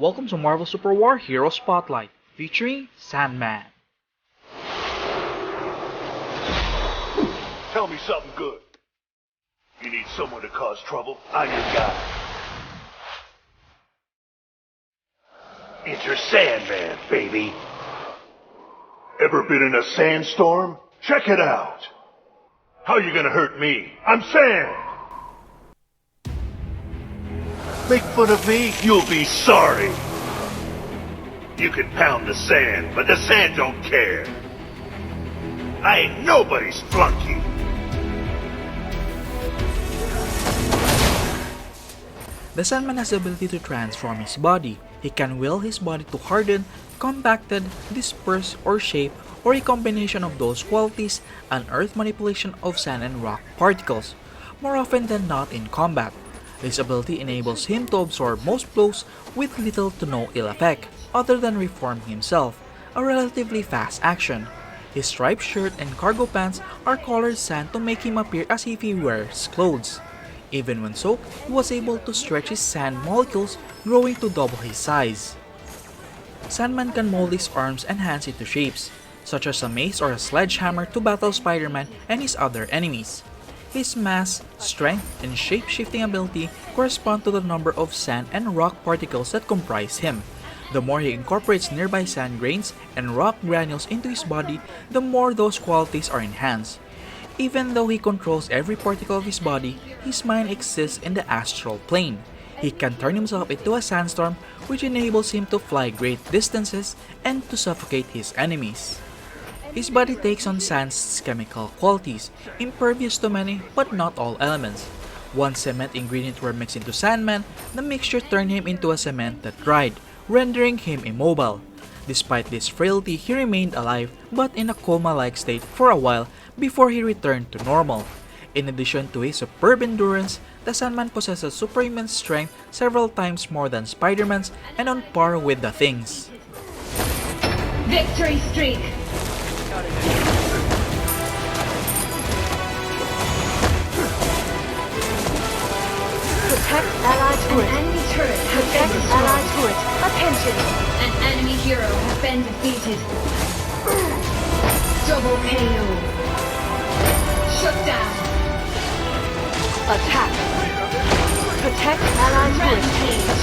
Welcome to Marvel Super War Hero Spotlight, featuring Sandman. Tell me something good. You need someone to cause trouble? I'm your guy. Enter Sandman, baby. Ever been in a sandstorm? Check it out. How you gonna hurt me? I'm Sand. Make fun of me? You'll be sorry. You can pound the sand, but the sand don't care. I ain't nobody's flunky. The Sandman has the ability to transform his body. He can will his body to harden, compacted, dispersed, or shape, or a combination of those qualities, unearth manipulation of sand and rock particles, more often than not in combat. This ability enables him to absorb most blows with little to no ill effect, other than reforming himself, a relatively fast action. His striped shirt and cargo pants are colored sand to make him appear as if he wears clothes. Even when soaked, he was able to stretch his sand molecules, growing to double his size. Sandman can mold his arms and hands into shapes, such as a mace or a sledgehammer to battle Spider-Man and his other enemies. His mass, strength, and shape-shifting ability correspond to the number of sand and rock particles that comprise him. The more he incorporates nearby sand grains and rock granules into his body, the more those qualities are enhanced. Even though he controls every particle of his body, his mind exists in the astral plane. He can turn himself into a sandstorm, which enables him to fly great distances and to suffocate his enemies. His body takes on sand's chemical qualities, impervious to many but not all elements. Once cement ingredients were mixed into Sandman, the mixture turned him into a cement that dried, rendering him immobile. Despite this frailty, he remained alive but in a coma-like state for a while before he returned to normal. In addition to his superb endurance, the Sandman possesses superhuman strength several times more than Spider-Man's and on par with the Thing's. Victory streak! Protect allied turret. An enemy turret has been Protect allied destroyed. turret. Attention! An enemy hero has been defeated. Double KO. Shut down. Attack! Protect allied turret. Rampage.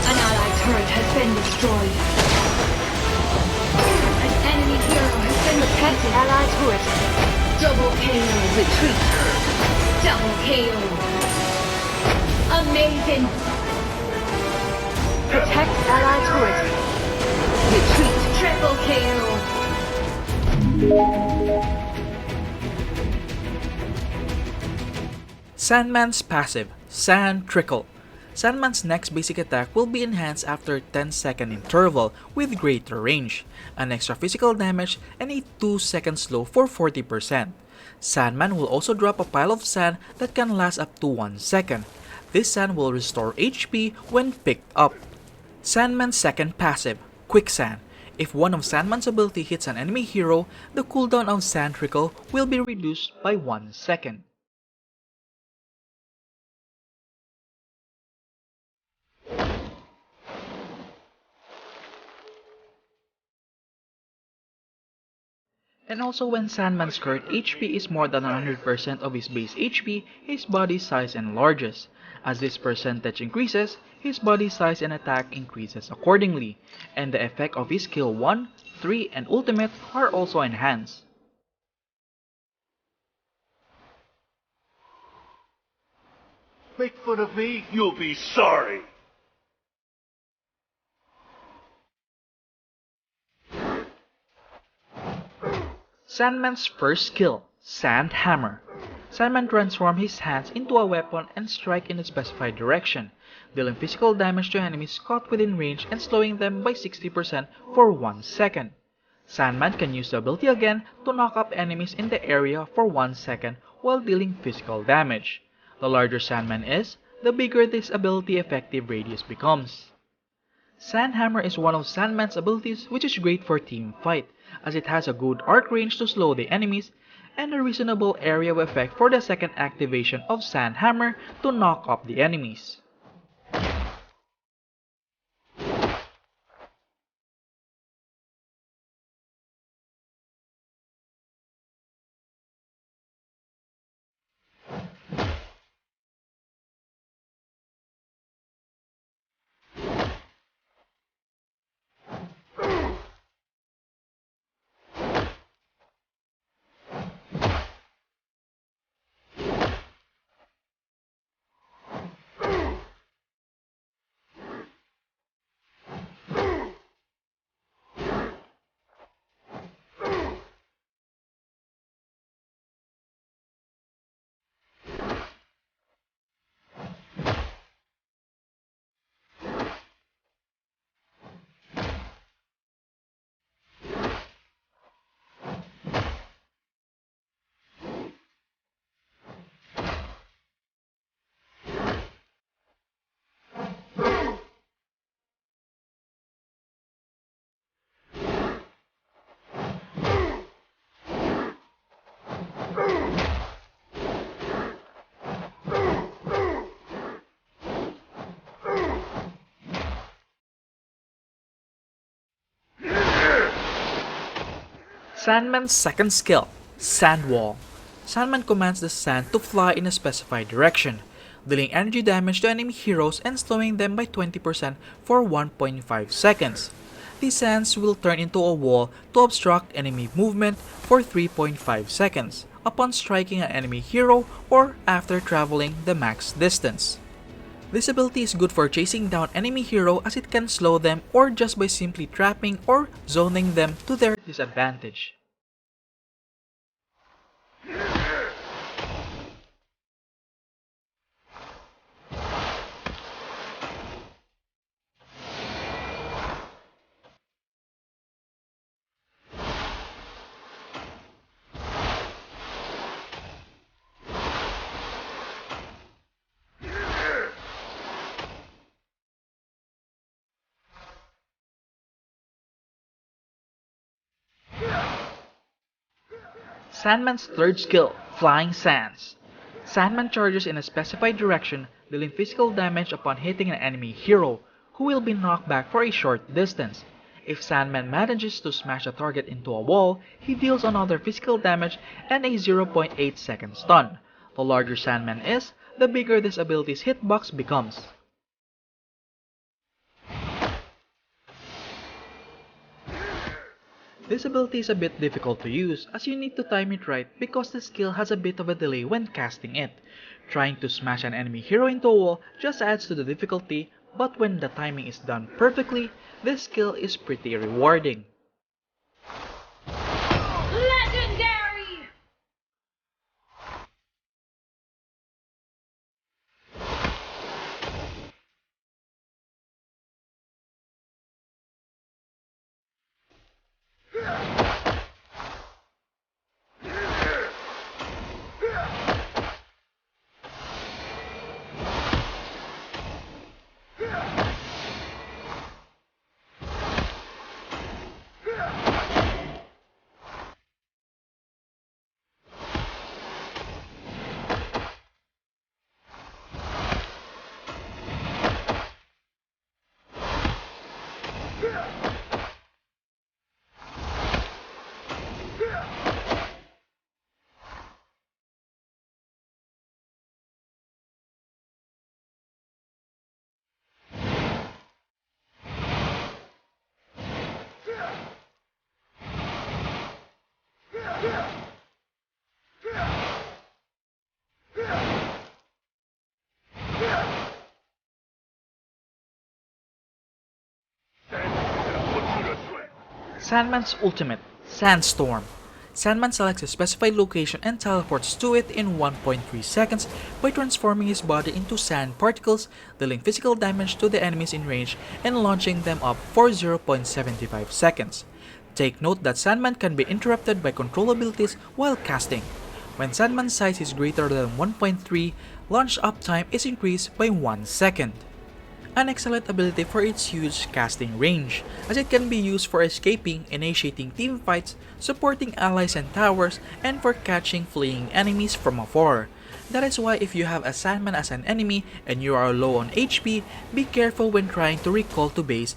An allied turret has been destroyed. An enemy hero has been Protect defeated. allied turret. Double KO. Retreat! Double KO. Amazing. Protect allied turret. Retreat! Triple KO. Sandman's passive, Sand Trickle. Sandman's next basic attack will be enhanced after 10-second interval with greater range, an extra physical damage, and a 2-second slow for 40%. Sandman will also drop a pile of sand that can last up to 1 second. This sand will restore HP when picked up. Sandman's second passive, Quicksand. If one of Sandman's ability hits an enemy hero, the cooldown of Sand Trickle will be reduced by 1 second. And also when Sandman's current HP is more than 100% of his base HP, his body size enlarges. As this percentage increases, his body size and attack increases accordingly, and the effect of his skill 1, 3, and ultimate are also enhanced. Make fun of me? You'll be sorry. Sandman's first skill, Sandhammer. Sandman transforms his hands into a weapon and strike in a specified direction, dealing physical damage to enemies caught within range and slowing them by 60% for 1 second. Sandman can use the ability again to knock up enemies in the area for 1 second while dealing physical damage. The larger Sandman is, the bigger this ability effective radius becomes. Sandhammer is one of Sandman's abilities which is great for team fight, as it has a good arc range to slow the enemies and a reasonable area of effect for the second activation of Sandhammer to knock up the enemies. Sandman's second skill, Sand Wall. Sandman commands the sand to fly in a specified direction, dealing energy damage to enemy heroes and slowing them by 20% for 1.5 seconds. These sands will turn into a wall to obstruct enemy movement for 3.5 seconds upon striking an enemy hero or after traveling the max distance. This ability is good for chasing down enemy hero as it can slow them or just by simply trapping or zoning them to their disadvantage. Sandman's third skill, Flying Sands. Sandman charges in a specified direction, dealing physical damage upon hitting an enemy hero, who will be knocked back for a short distance. If Sandman manages to smash a target into a wall, he deals another physical damage and a 0.8 second stun. The larger Sandman is, the bigger this ability's hitbox becomes. This ability is a bit difficult to use as you need to time it right because the skill has a bit of a delay when casting it. Trying to smash an enemy hero into a wall just adds to the difficulty, but when the timing is done perfectly, this skill is pretty rewarding. Legendary! Sandman's ultimate, Sandstorm. Sandman selects a specified location and teleports to it in 1.3 seconds by transforming his body into sand particles, dealing physical damage to the enemies in range and launching them up for 0.75 seconds. Take note that Sandman can be interrupted by control abilities while casting. When Sandman's size is greater than 1.3, launch up time is increased by 1 second. An excellent ability for its huge casting range, as it can be used for escaping, initiating team fights, supporting allies and towers, and for catching fleeing enemies from afar. That is why if you have a Sandman as an enemy and you are low on HP, be careful when trying to recall to base